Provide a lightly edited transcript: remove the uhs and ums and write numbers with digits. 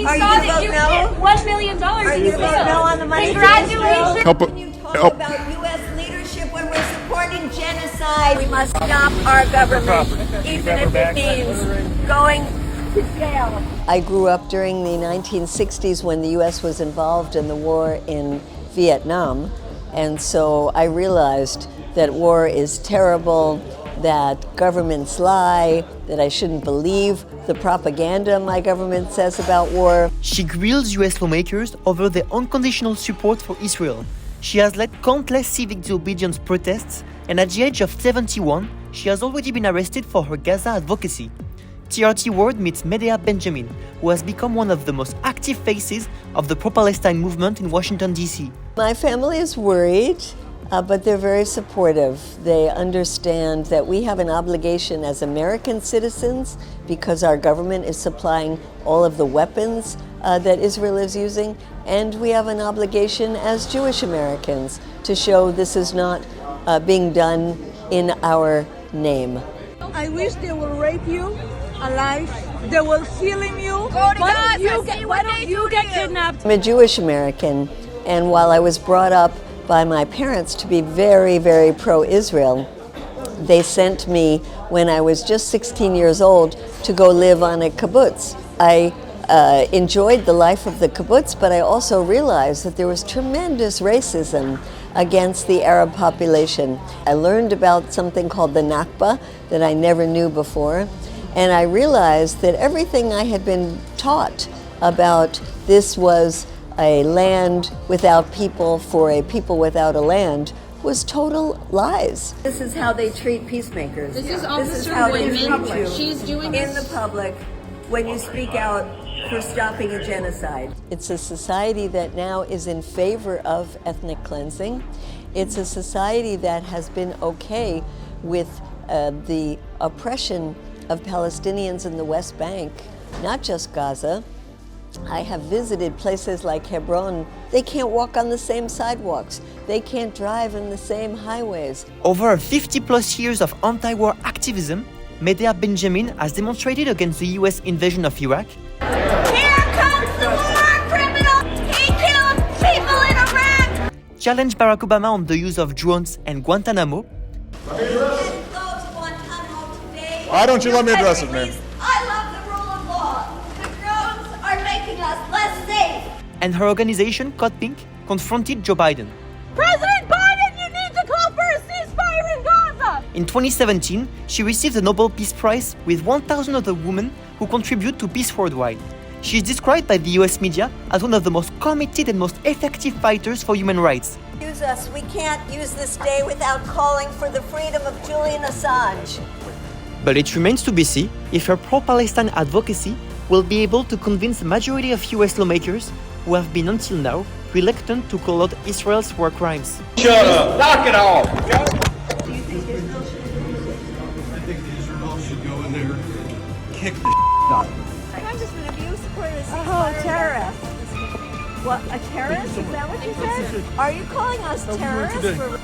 We saw that you hit $1 million. Are you vote no on the money? Congratulations. When you talk about U.S. leadership when we're supporting genocide, we must stop our government, even if it means going to jail. I grew up during the 1960s when the U.S. was involved in the war in Vietnam, and so I realized that war is terrible, that governments lie, that I shouldn't believe the propaganda my government says about war. She grills US lawmakers over their unconditional support for Israel. She has led countless civic disobedience protests, and at the age of 71, she has already been arrested for her Gaza advocacy. TRT World meets Medea Benjamin, who has become one of the most active faces of the pro-Palestine movement in Washington, D.C. My family is worried, but they're very supportive. They understand that we have an obligation as American citizens, because our government is supplying all of the weapons that Israel is using, and we have an obligation as Jewish Americans to show this is not being done in our name. I wish they will rape you alive. They will film you. Why don't you get kidnapped? I'm a Jewish American, and while I was brought up by my parents to be very, very pro-Israel, they sent me when I was just 16 years old to go live on a kibbutz. I enjoyed the life of the kibbutz, but I also realized that there was tremendous racism against the Arab population. I learned about something called the Nakba that I never knew before, and I realized that everything I had been taught about this was a land without people for a people without a land was total lies. This is how they treat peacemakers. This is how Officer they Whitman. treat you She's doing in this the public when you speak out for stopping a genocide. It's a society that now is in favor of ethnic cleansing. It's a society that has been okay with the oppression of Palestinians in the West Bank, not just Gaza. I have visited places like Hebron. They can't walk on the same sidewalks. They can't drive in the same highways. Over 50-plus years of anti-war activism, Medea Benjamin has demonstrated against the US invasion of Iraq. Here comes the war criminal! He killed people in Iraq! Challenged Barack Obama on the use of drones and Guantanamo. Why don't you let me address it, man? I love the rule of law. The drones are making us less safe. And her organization, Code Pink, confronted Joe Biden. President Biden, you need to call for a ceasefire in Gaza! In 2017, she received the Nobel Peace Prize with 1,000 other women who contribute to peace worldwide. She is described by the US media as one of the most committed and most effective fighters for human rights. Use us. We can't use this day without calling for the freedom of Julian Assange. But it remains to be seen if her pro-Palestine advocacy will be able to convince the majority of US lawmakers who have been until now reluctant to call out Israel's war crimes. Shut up! Knock it off! Do you think Israel should? I think Israel should go in there, kick the out of them. Congressman, have you supported a ceasefire? Oh, terrorist. What, a terrorist? Is that what you said? Are you calling us terrorists?